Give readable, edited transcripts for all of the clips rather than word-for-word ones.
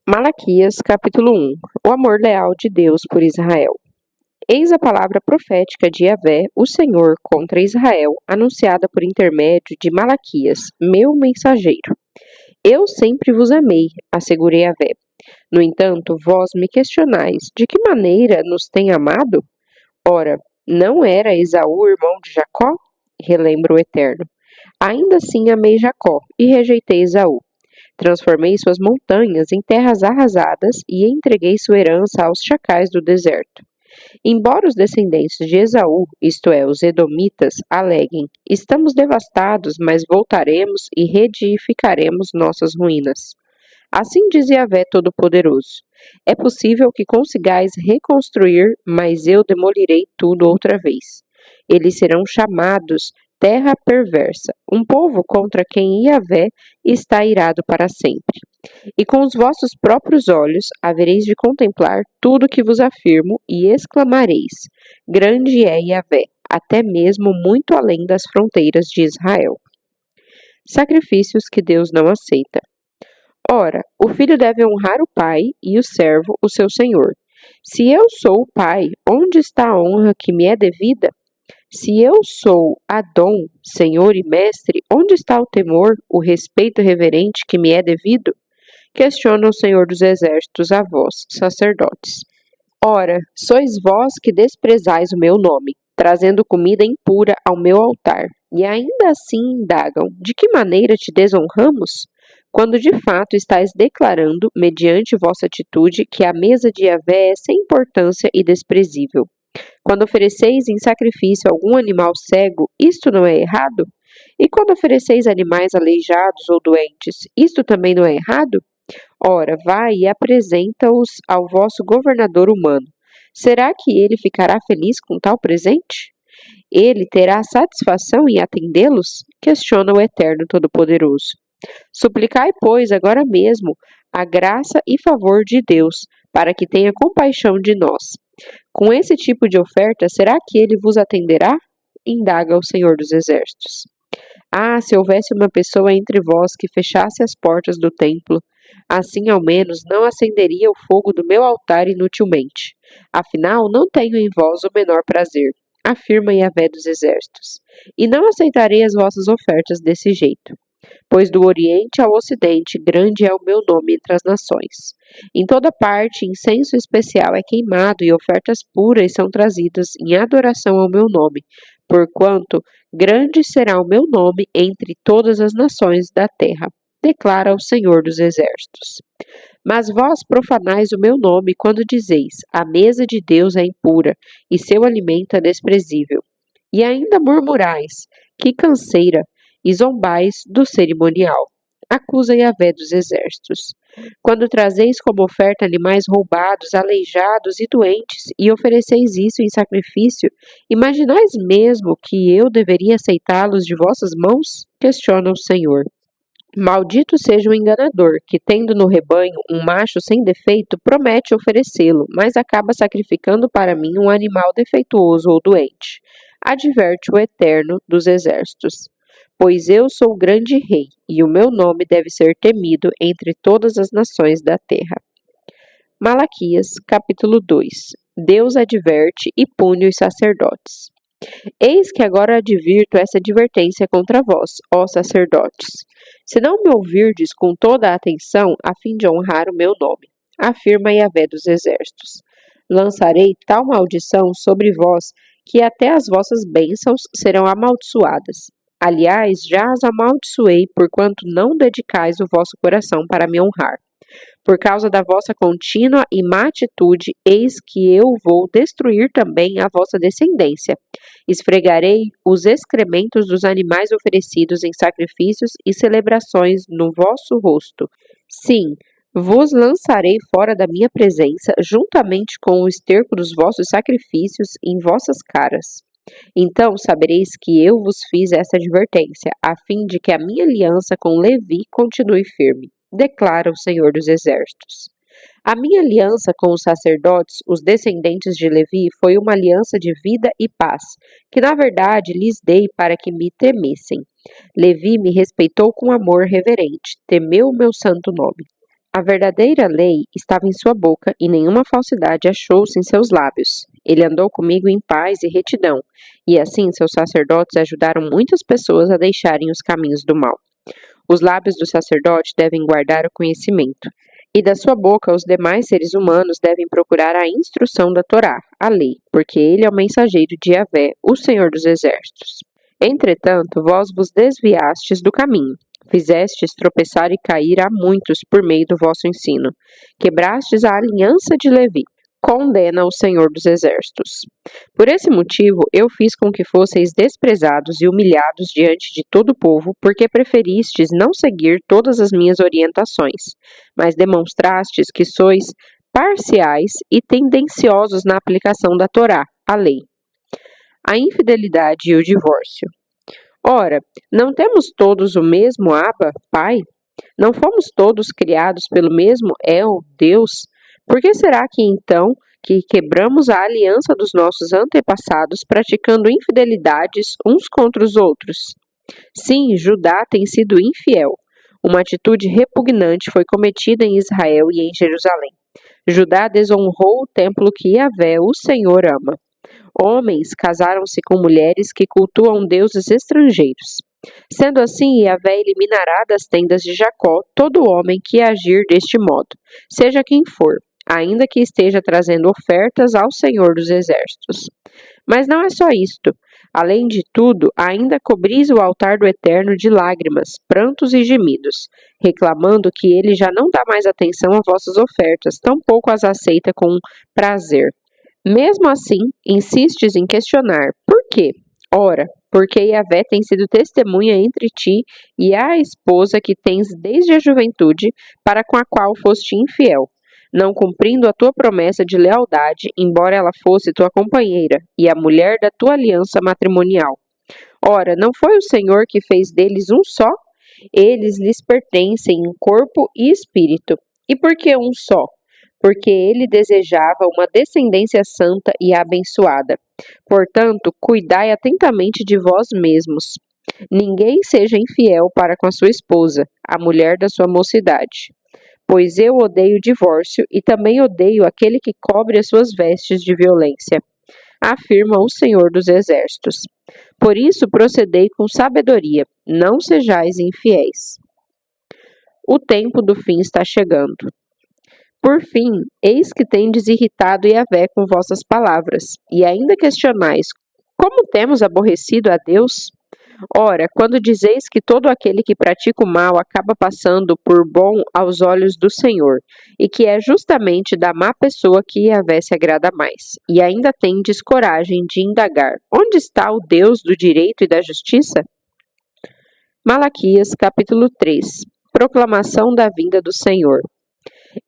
Malaquias, capítulo 1. O amor leal de Deus por Israel. Eis a palavra profética de Yahvé, o Senhor, contra Israel, anunciada por intermédio de Malaquias, meu mensageiro. Eu sempre vos amei, assegurei Yahvé. No entanto, vós me questionais, de que maneira nos tem amado? Ora, não era Esaú irmão de Jacó? Relembra o Eterno. Ainda assim amei Jacó e rejeitei Esaú. Transformei suas montanhas em terras arrasadas e entreguei sua herança aos chacais do deserto. Embora os descendentes de Esaú, isto é, os edomitas, aleguem: estamos devastados, mas voltaremos e reedificaremos nossas ruínas. Assim diz Yahvé Todo-Poderoso: é possível que consigais reconstruir, mas eu demolirei tudo outra vez. Eles serão chamados terra perversa, um povo contra quem Yahvé está irado para sempre. E com os vossos próprios olhos havereis de contemplar tudo que vos afirmo e exclamareis: grande é Yahvé, até mesmo muito além das fronteiras de Israel. Sacrifícios que Deus não aceita. Ora, o filho deve honrar o pai e o servo o seu senhor. Se eu sou o pai, onde está a honra que me é devida? Se eu sou Adom, senhor e mestre, onde está o temor, o respeito reverente que me é devido? Questiona o Senhor dos Exércitos a vós, sacerdotes. Ora, sois vós que desprezais o meu nome, trazendo comida impura ao meu altar, e ainda assim indagam: de que maneira te desonramos? Quando de fato estáis declarando, mediante vossa atitude, que a mesa de Yahvé é sem importância e desprezível. Quando ofereceis em sacrifício algum animal cego, isto não é errado? E quando ofereceis animais aleijados ou doentes, isto também não é errado? Ora, vai e apresenta-os ao vosso governador humano. Será que ele ficará feliz com tal presente? Ele terá satisfação em atendê-los? Questiona o Eterno Todo-Poderoso. Suplicai, pois, agora mesmo a graça e favor de Deus, para que tenha compaixão de nós. Com esse tipo de oferta, será que ele vos atenderá? Indaga o Senhor dos Exércitos. Ah, se houvesse uma pessoa entre vós que fechasse as portas do templo, assim ao menos não acenderia o fogo do meu altar inutilmente. Afinal, não tenho em vós o menor prazer, afirma Yahvé dos Exércitos, e não aceitarei as vossas ofertas desse jeito. Pois do Oriente ao Ocidente, grande é o meu nome entre as nações. Em toda parte, incenso especial é queimado e ofertas puras são trazidas em adoração ao meu nome, porquanto grande será o meu nome entre todas as nações da terra, declara o Senhor dos Exércitos. Mas vós profanais o meu nome quando dizeis: a mesa de Deus é impura e seu alimento é desprezível. E ainda murmurais: que canseira! E zombais do cerimonial. Acusa Yahvé dos Exércitos. Quando trazeis como oferta animais roubados, aleijados e doentes, e ofereceis isso em sacrifício, imaginais mesmo que eu deveria aceitá-los de vossas mãos? Questiona o Senhor. Maldito seja o enganador, que, tendo no rebanho um macho sem defeito, promete oferecê-lo, mas acaba sacrificando para mim um animal defeituoso ou doente. Adverte o Eterno dos Exércitos. Pois eu sou o grande rei, e o meu nome deve ser temido entre todas as nações da terra. Malaquias, capítulo 2. Deus adverte e pune os sacerdotes. Eis que agora advirto essa advertência contra vós, ó sacerdotes. Se não me ouvirdes com toda a atenção, a fim de honrar o meu nome, afirma Yahvé dos Exércitos. Lançarei tal maldição sobre vós, que até as vossas bênçãos serão amaldiçoadas. Aliás, já as amaldiçoei, porquanto não dedicais o vosso coração para me honrar. Por causa da vossa contínua e má atitude, eis que eu vou destruir também a vossa descendência. Esfregarei os excrementos dos animais oferecidos em sacrifícios e celebrações no vosso rosto. Sim, vos lançarei fora da minha presença, juntamente com o esterco dos vossos sacrifícios em vossas caras. Então sabereis que eu vos fiz essa advertência, a fim de que a minha aliança com Levi continue firme, declara o Senhor dos Exércitos. A minha aliança com os sacerdotes, os descendentes de Levi, foi uma aliança de vida e paz, que na verdade lhes dei para que me temessem. Levi me respeitou com amor reverente, temeu o meu santo nome. A verdadeira lei estava em sua boca e nenhuma falsidade achou-se em seus lábios. Ele andou comigo em paz e retidão, e assim seus sacerdotes ajudaram muitas pessoas a deixarem os caminhos do mal. Os lábios do sacerdote devem guardar o conhecimento, e da sua boca os demais seres humanos devem procurar a instrução da Torá, a lei, porque ele é o mensageiro de Yahvé, o Senhor dos Exércitos. Entretanto, vós vos desviastes do caminho, fizestes tropeçar e cair a muitos por meio do vosso ensino, quebrastes a aliança de Levi, condena o Senhor dos Exércitos. Por esse motivo, eu fiz com que fosseis desprezados e humilhados diante de todo o povo, porque preferistes não seguir todas as minhas orientações, mas demonstrastes que sois parciais e tendenciosos na aplicação da Torá, a lei. A infidelidade e o divórcio. Ora, não temos todos o mesmo Abba, Pai? Não fomos todos criados pelo mesmo El, Deus? Por que será que então que quebramos a aliança dos nossos antepassados praticando infidelidades uns contra os outros? Sim, Judá tem sido infiel. Uma atitude repugnante foi cometida em Israel e em Jerusalém. Judá desonrou o templo que Yahvé, o Senhor, ama. Homens casaram-se com mulheres que cultuam deuses estrangeiros. Sendo assim, Yahvé eliminará das tendas de Jacó todo homem que agir deste modo, seja quem for, ainda que esteja trazendo ofertas ao Senhor dos Exércitos. Mas não é só isto. Além de tudo, ainda cobris o altar do Eterno de lágrimas, prantos e gemidos, reclamando que ele já não dá mais atenção a vossas ofertas, tampouco as aceita com prazer. Mesmo assim, insistes em questionar: por quê? Ora, porque Yahvé tem sido testemunha entre ti e a esposa que tens desde a juventude, para com a qual foste infiel, não cumprindo a tua promessa de lealdade, embora ela fosse tua companheira e a mulher da tua aliança matrimonial. Ora, não foi o Senhor que fez deles um só? Eles lhes pertencem em corpo e espírito. E por que um só? Porque ele desejava uma descendência santa e abençoada. Portanto, cuidai atentamente de vós mesmos. Ninguém seja infiel para com a sua esposa, a mulher da sua mocidade. Pois eu odeio o divórcio e também odeio aquele que cobre as suas vestes de violência, afirma o Senhor dos Exércitos. Por isso procedei com sabedoria, não sejais infiéis. O tempo do fim está chegando. Por fim, eis que tendes irritado Yahvé com vossas palavras, e ainda questionais: como temos aborrecido a Deus? Ora, quando dizeis que todo aquele que pratica o mal acaba passando por bom aos olhos do Senhor, e que é justamente da má pessoa que Yahvé se agrada mais, e ainda tendes coragem de indagar: onde está o Deus do direito e da justiça? Malaquias, capítulo 3. Proclamação da vinda do Senhor.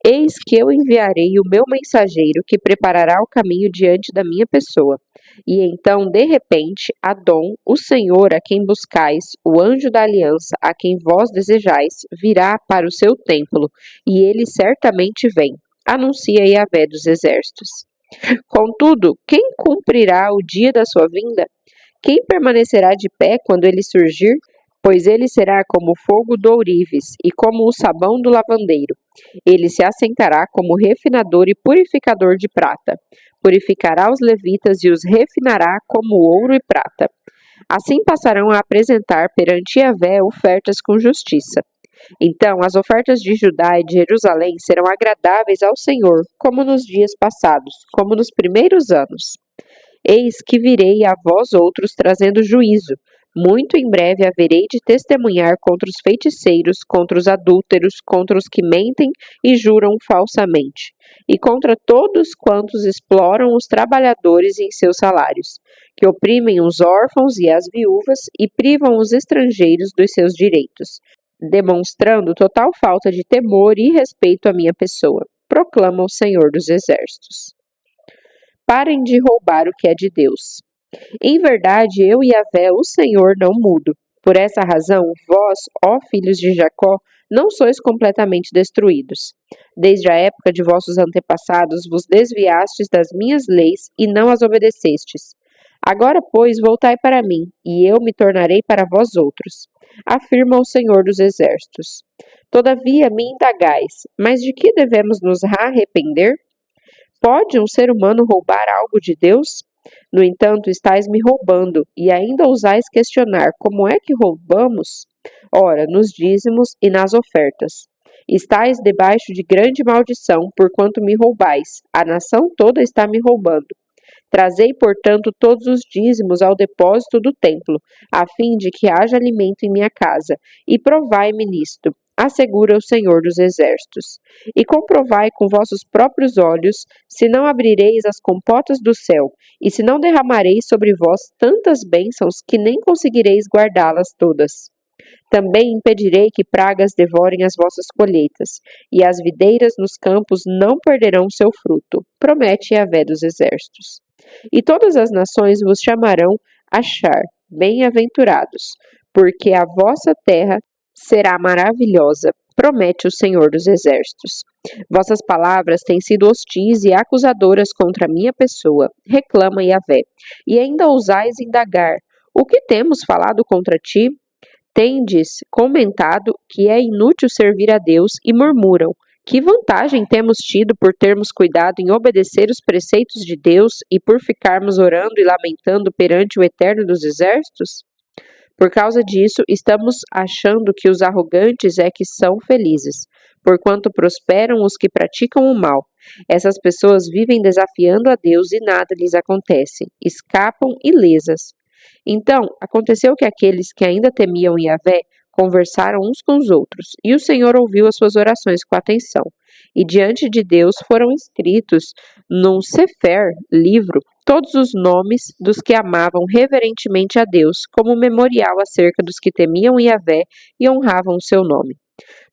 Eis que eu enviarei o meu mensageiro que preparará o caminho diante da minha pessoa. E então, de repente, Adom, o Senhor a quem buscais, o anjo da aliança a quem vós desejais, virá para o seu templo, e ele certamente vem, anuncia Yahvé dos Exércitos. Contudo, quem cumprirá o dia da sua vinda? Quem permanecerá de pé quando ele surgir? Pois ele será como o fogo do ourives e como o sabão do lavandeiro. Ele se assentará como refinador e purificador de prata. Purificará os levitas e os refinará como ouro e prata. Assim passarão a apresentar perante Yahvé ofertas com justiça. Então as ofertas de Judá e de Jerusalém serão agradáveis ao Senhor, como nos dias passados, como nos primeiros anos. Eis que virei a vós outros trazendo juízo. Muito em breve haverei de testemunhar contra os feiticeiros, contra os adúlteros, contra os que mentem e juram falsamente, e contra todos quantos exploram os trabalhadores em seus salários, que oprimem os órfãos e as viúvas e privam os estrangeiros dos seus direitos, demonstrando total falta de temor e respeito à minha pessoa, proclama o Senhor dos Exércitos. Parem de roubar o que é de Deus. Em verdade, eu e Yahvé, o Senhor, não mudo. Por essa razão, vós, ó filhos de Jacó, não sois completamente destruídos. Desde a época de vossos antepassados vos desviastes das minhas leis e não as obedecestes. Agora, pois, voltai para mim, e eu me tornarei para vós outros, afirma o Senhor dos Exércitos. Todavia me indagais, mas de que devemos nos arrepender? Pode um ser humano roubar algo de Deus? No entanto, estáis me roubando, e ainda ousais questionar como é que roubamos? Ora, nos dízimos e nas ofertas. Estais debaixo de grande maldição, porquanto me roubais. A nação toda está me roubando. Trazei, portanto, todos os dízimos ao depósito do templo, a fim de que haja alimento em minha casa, e provai-me nisto, assegura o Senhor dos Exércitos. E comprovai com vossos próprios olhos, se não abrireis as compotas do céu, e se não derramareis sobre vós tantas bênçãos que nem conseguireis guardá-las todas. Também impedirei que pragas devorem as vossas colheitas, e as videiras nos campos não perderão seu fruto, promete Yahvé dos Exércitos. E todas as nações vos chamarão Achar, bem-aventurados, porque a vossa terra será maravilhosa, promete o Senhor dos Exércitos. Vossas palavras têm sido hostis e acusadoras contra a minha pessoa, reclama Yahvé, e ainda ousais indagar: o que temos falado contra ti? Tendes comentado que é inútil servir a Deus e murmuram: que vantagem temos tido por termos cuidado em obedecer os preceitos de Deus e por ficarmos orando e lamentando perante o Eterno dos Exércitos? Por causa disso, estamos achando que os arrogantes é que são felizes, porquanto prosperam os que praticam o mal. Essas pessoas vivem desafiando a Deus e nada lhes acontece, escapam ilesas. Então, aconteceu que aqueles que ainda temiam Yahvé conversaram uns com os outros, e o Senhor ouviu as suas orações com atenção. E diante de Deus foram escritos num Sefer, livro, todos os nomes dos que amavam reverentemente a Deus, como memorial acerca dos que temiam Yahvé e honravam o seu nome.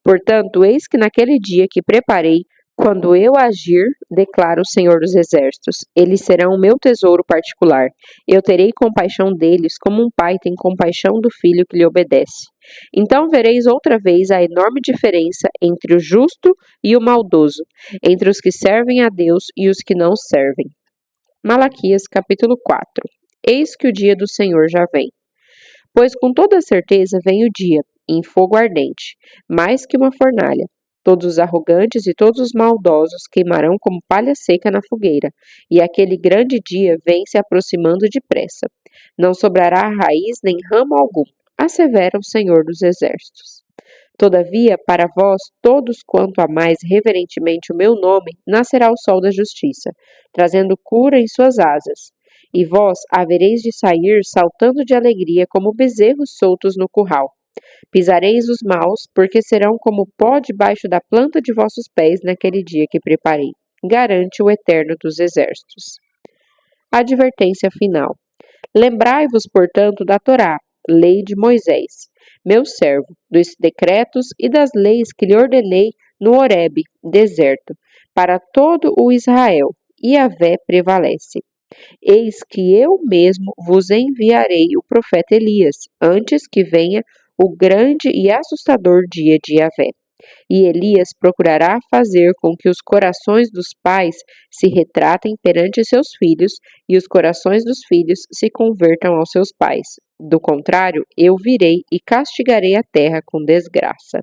Portanto, eis que naquele dia que preparei, quando eu agir, declara o Senhor dos Exércitos, eles serão o meu tesouro particular. Eu terei compaixão deles, como um pai tem compaixão do filho que lhe obedece. Então vereis outra vez a enorme diferença entre o justo e o maldoso, entre os que servem a Deus e os que não servem. Malaquias capítulo 4. Eis que o dia do Senhor já vem. Pois com toda certeza vem o dia, em fogo ardente, mais que uma fornalha. Todos os arrogantes e todos os maldosos queimarão como palha seca na fogueira, e aquele grande dia vem se aproximando depressa. Não sobrará raiz nem ramo algum, assevera o Senhor dos Exércitos. Todavia, para vós, todos quanto amais reverentemente o meu nome, nascerá o sol da justiça, trazendo cura em suas asas. E vós havereis de sair saltando de alegria como bezerros soltos no curral. Pisareis os maus, porque serão como pó debaixo da planta de vossos pés naquele dia que preparei, garante o Eterno dos Exércitos. Advertência final. Lembrai-vos, portanto, da Torá, lei de Moisés, meu servo, dos decretos e das leis que lhe ordenei no Horebe, deserto, para todo o Israel, e Yahvé prevalece. Eis que eu mesmo vos enviarei o profeta Elias, antes que venha o grande e assustador dia de Yahvé. E Elias procurará fazer com que os corações dos pais se retratem perante seus filhos e os corações dos filhos se convertam aos seus pais. Do contrário, eu virei e castigarei a terra com desgraça.